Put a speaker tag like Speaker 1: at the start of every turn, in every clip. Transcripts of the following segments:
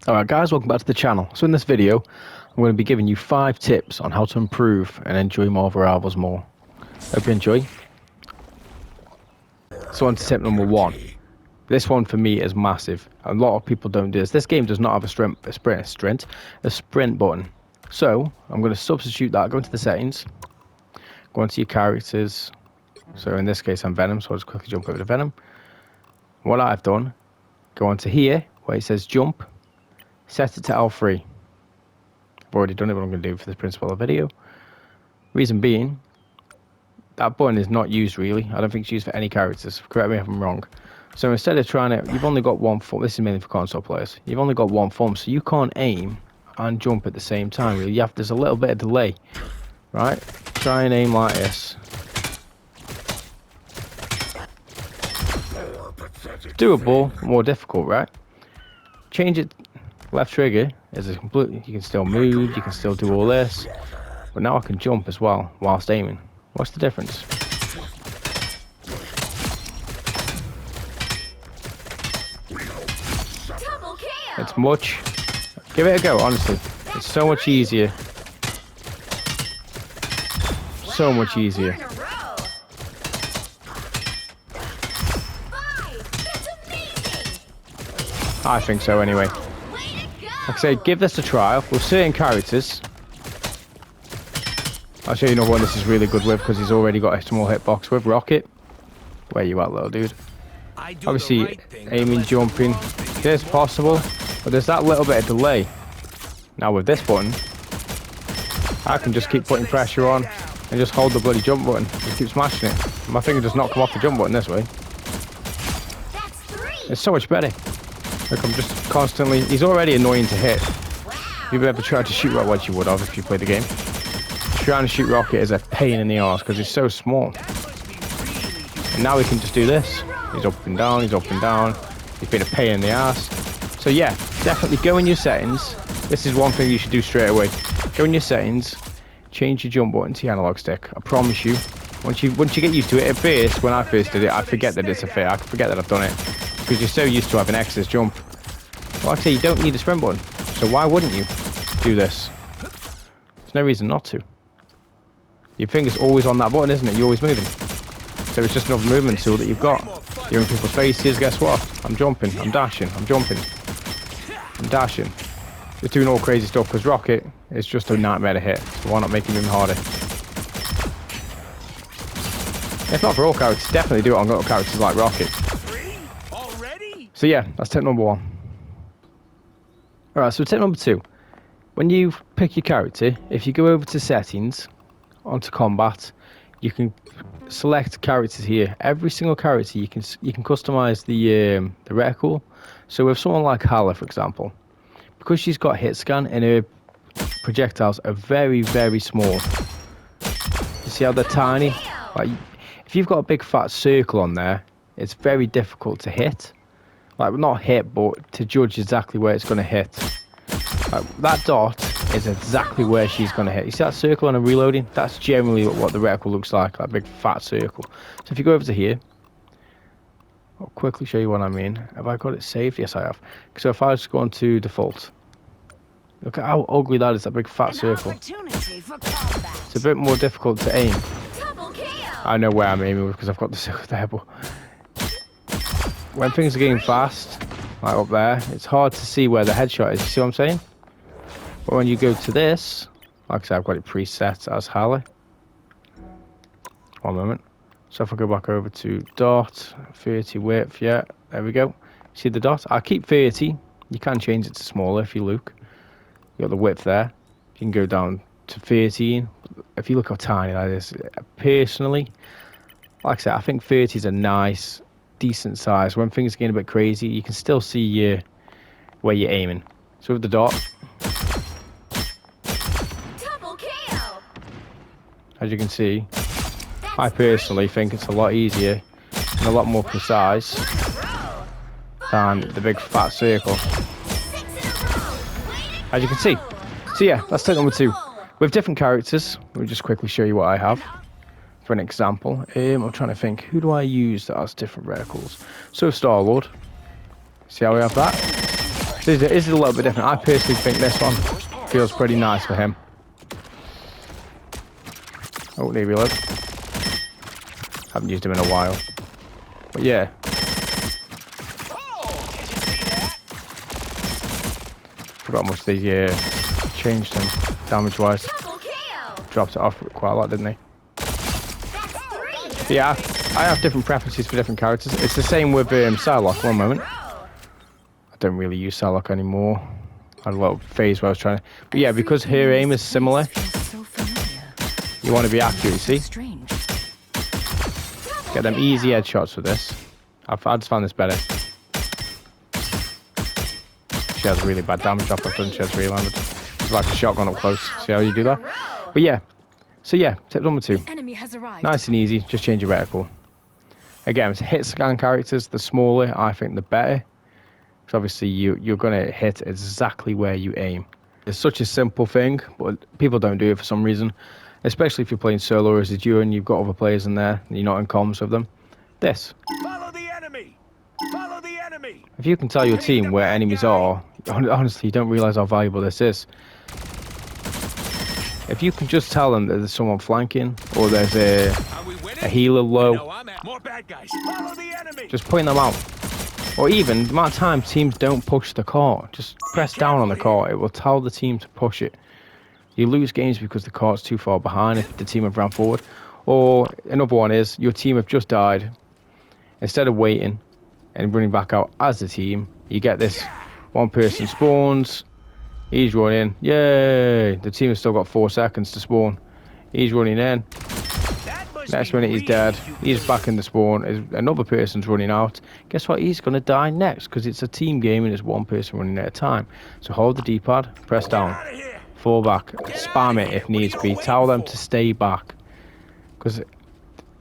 Speaker 1: Alright guys, welcome back to the channel. So in this video, I'm going to be giving you 5 tips on how to improve and enjoy Marvel Rivals more. Hope you enjoy. So on to tip number 1. This one for me is massive. A lot of people don't do this. This game does not have a sprint button. So I'm going to substitute that, go into the settings, go into your characters. So in this case I'm Venom, so I'll just quickly jump over to Venom. What I've done, go onto here where it says jump. Set it to L3. I've already done it, what I'm going to do for the principle of the video. Reason being, that button is not used really. I don't think it's used for any characters. Correct me if I'm wrong. So instead of trying it, you've only got one thumb. This is mainly for console players. You've only got one thumb, so you can't aim and jump at the same time. Really. There's a little bit of delay, right? Try and aim like this. Doable, more difficult, right? Change it. Left trigger is a complete. You can still move, you can still do all this, but now I can jump as well whilst aiming. What's the difference? It's much. Give it a go, honestly. It's so much easier. So much easier. I think so anyway. Like I say, give this a try with certain characters. I'll show you another one this is really good with because he's already got a small hitbox with Rocket. Where you at, little dude? Obviously, aiming, jumping, it's possible, but there's that little bit of delay. Now with this button, I can just keep putting pressure on and just hold the bloody jump button and keep smashing it. My finger does not come off the jump button this way. It's so much better. Look, I'm just constantly... He's already annoying to hit. If you've ever tried to shoot Rocket, you would have if you played the game. Trying to shoot Rocket is a pain in the arse because he's so small. And now we can just do this. He's up and down, he's up and down. He's been a pain in the ass. So yeah, definitely go in your settings. This is one thing you should do straight away. Go in your settings, change your jump button to your analog stick. I promise you, once you get used to it, at first, when I first did it, I forget that it's a fit. I forget that I've done it. Because you're so used to having X's jump. Well, like I say, you don't need a sprint button. So why wouldn't you do this? There's no reason not to. Your finger's always on that button, isn't it? You're always moving. So it's just another movement tool that you've got. You're in people's faces, guess what? I'm jumping, I'm dashing, I'm jumping. I'm dashing. Just doing all crazy stuff because Rocket is just a nightmare to hit. So why not make him even harder? If not for all characters, definitely do it on little characters like Rocket. So yeah, that's tip number 1. Alright, so tip number 2. When you pick your character, if you go over to settings, onto combat, you can select characters here. Every single character you can customize the reticle. So with someone like Hala, for example, because she's got hit scan and her projectiles are very, very small. You see how they're tiny? Like, if you've got a big fat circle on there, it's very difficult to hit. Like, not hit, but to judge exactly where it's going to hit. Like, that dot is exactly where she's going to hit. You see that circle on a reloading? That's generally what the reticle looks like, that big fat circle. So if you go over to here, I'll quickly show you what I mean. Have I got it saved? Yes, I have. So if I just go on to default, look at how ugly that is, that big fat circle. It's a bit more difficult to aim. I know where I'm aiming because I've got the circle there, but when things are getting fast, like up there, it's hard to see where the headshot is. You see what I'm saying? But when you go to this, like I said, I've got it preset as Hala. One moment. So if I go back over to dot, 30 width, yeah, there we go. See the dot? I keep 30. You can change it to smaller if you look. You got the width there. You can go down to 13. If you look how tiny that is, personally, like I said, I think 30 is a nice, decent size. When things are getting a bit crazy, you can still see where you're aiming. So with the dot, as you can see, I personally think it's a lot easier and a lot more precise than the big fat circle, as you can see. So yeah, that's tip number 2. With different characters, let me just quickly show you what I have. For an example, I'm trying to think, who do I use that has different reticles? So Star-Lord, see how we have that? This is a little bit different. I personally think this one feels pretty nice for him. Oh, leave you look. Haven't used him in a while. But yeah. Forgot how much they changed him damage-wise. Dropped it off quite a lot, didn't they? But yeah, I have different preferences for different characters. It's the same with Psylocke. One moment. I don't really use Psylocke anymore. I had a little phase where I was trying to... But yeah, because her aim is similar, you want to be accurate, see? Get them easy headshots with this. I just found this better. She has really bad damage off her, doesn't she? Has relanded. It's like a shotgun up close. See how you do that? But yeah. So yeah, tip number 2. Nice and easy, just change your reticle. Again, it's hit scan characters. The smaller, I think, the better. Because obviously you're going to hit exactly where you aim. It's such a simple thing, but people don't do it for some reason. Especially if you're playing solo or as a duo and you've got other players in there and you're not in comms with them. This.
Speaker 2: Follow the enemy. Follow the enemy.
Speaker 1: If you can tell your team where enemies are, honestly, you don't realise how valuable this is. If you can just tell them that there's someone flanking or there's a healer low, just point them out. Or even, the amount of time teams don't push the cart, just press down on the cart, it will tell the team to push it. You lose games because the cart's too far behind if the team have ran forward. Or another one is, your team have just died. Instead of waiting and running back out as a team, you get this one person spawns, he's running, yay! The team has still got 4 seconds to spawn. He's running in. Next minute he's dead. He's back in the spawn. Another person's running out. Guess what? He's going to die next because it's a team game and it's one person running at a time. So hold the D-pad, press down, fall back, spam it if needs be. Tell them to stay back. Because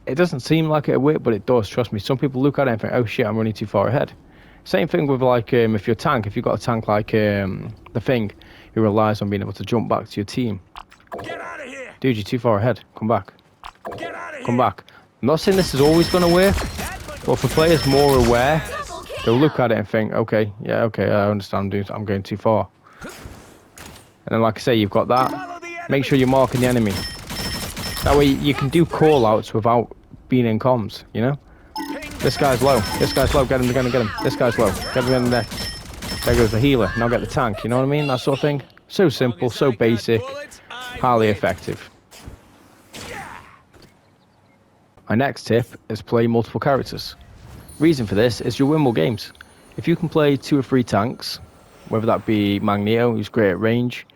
Speaker 1: it doesn't seem like it'll work, but it does. Trust me. Some people look at it and think, oh shit, I'm running too far ahead. Same thing with like if you're a tank. If you've got a tank like the Thing, who relies on being able to jump back to your team.
Speaker 2: Get out of here.
Speaker 1: Dude, you're too far ahead. Come back.
Speaker 2: Get out of
Speaker 1: Come
Speaker 2: here.
Speaker 1: back. I'm not saying this is always going to work, but for players more aware, they'll look at it and think, okay, yeah, okay, I understand, dude, I'm going too far. And then, like I say, you've got that. Make sure you're marking the enemy. That way you can do call-outs without being in comms, you know? This guy's low. This guy's low. Get him, get him, get him. This guy's low. Get him in the next. There goes the healer. Now get the tank. You know what I mean? That sort of thing. So simple, so basic, highly effective. My next tip is play multiple characters. Reason for this is you'll win more games. If you can play 2 or 3 tanks, whether that be Magneto, who's great at range,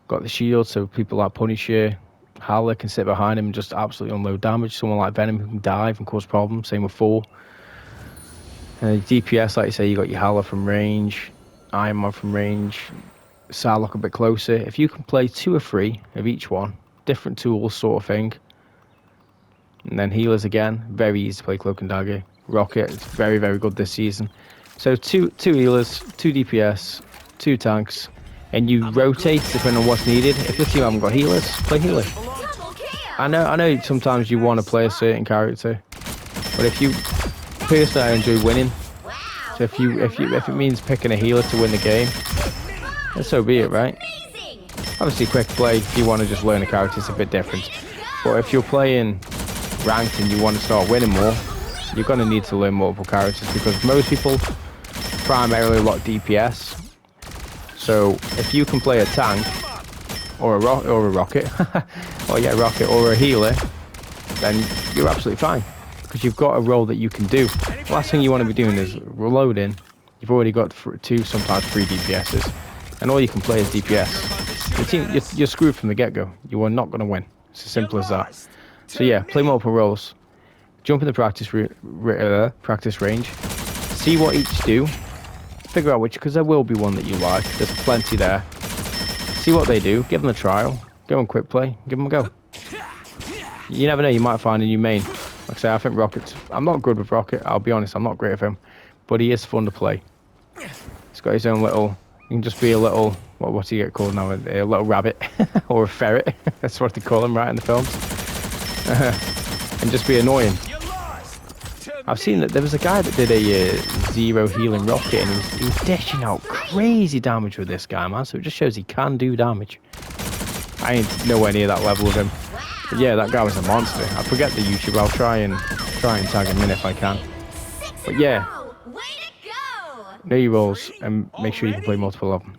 Speaker 1: got the shield, so people like Punisher, Howler can sit behind him and just absolutely unload damage. Someone like Venom who can dive and cause problems. Same with Thor. DPS, like you say, you got your Howler from range, Iron Man from range, Psylocke a bit closer. If you can play 2 or 3 of each one, different tools sort of thing. And then healers again, very easy to play Cloak and Dagger. Rocket, it's very, very good this season. So two healers, 2 DPS, 2 tanks, and you rotate depending on what's needed. If your team haven't got healers, play healer. I know sometimes you want to play a certain character, but if you personally, I enjoy winning. So if it means picking a healer to win the game, then so be it, right? Obviously, quick play if you want to just learn a character is a bit different. But if you're playing ranked and you want to start winning more, you're going to need to learn multiple characters because most people primarily lock DPS. So if you can play a tank or a rocket, or a healer, then you're absolutely fine because you've got a role that you can do. The last thing you want to be doing is reloading. You've already got 2, sometimes 3 DPSs, and all you can play is DPS. Your team, you're screwed from the get-go. You are not going to win. It's as simple as that. So yeah, play multiple roles. Jump in the practice range. See what each do. Figure out which, because there will be one that you like. There's plenty there. See what they do. Give them a trial. Go and quick play. Give them a go. You never know. You might find a new main. Like I say, I think Rocket's... I'm not good with Rocket. I'll be honest. I'm not great with him. But he is fun to play. He's got his own little... You can just be a little... What's he get called now? A little rabbit. Or a ferret. That's what they call him, right, in the films. And just be annoying. I've seen that there was a guy that did a zero healing rocket, and he was dishing out crazy damage with this guy, man. So it just shows he can do damage. I ain't nowhere near that level with him. But yeah, that guy was a monster. I forget the YouTube. I'll try and tag him in if I can. But yeah, know your roles and make sure you can play multiple of them.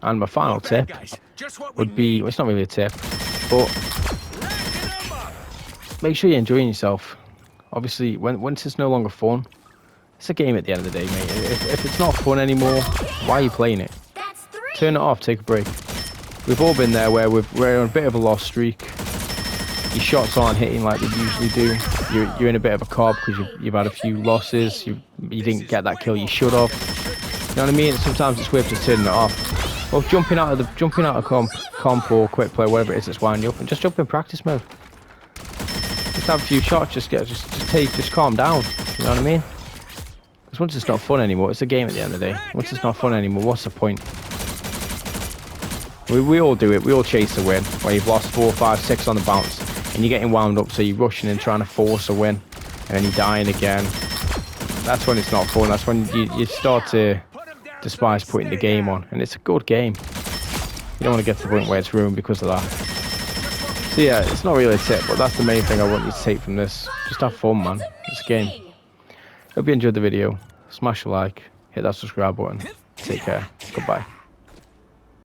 Speaker 1: And my final tip would be, well, it's not really a tip, but make sure you're enjoying yourself. Obviously, once it's no longer fun, it's a game at the end of the day, mate. If it's not fun anymore, why are you playing it? Turn it off, take a break. We've all been there where we're on a bit of a lost streak. Your shots aren't hitting like they usually do. You're in a bit of a cob because you've had a few losses. You didn't get that kill you should have. You know what I mean? Sometimes it's worth just turning it off. Or jumping out of comp or quick play, whatever it is that's winding you up, and just jump in practice mode. Just have a few shots. Just calm down. You know what I mean? Because once it's not fun anymore, it's a game at the end of the day. Once it's not fun anymore, what's the point? We all do it. We all chase the win. Where you've lost 4, 5, 6 on the bounce, and you're getting wound up, so you're rushing and trying to force a win, and then you're dying again. That's when it's not fun. That's when you start to despise putting the game on, and it's a good game. You don't want to get to the point where it's ruined because of that. So yeah, it's not really a tip, but that's the main thing I want you to take from this. Just have fun, man. It's a game. Hope you enjoyed the video. Smash a like, hit that subscribe button. Take care. Goodbye.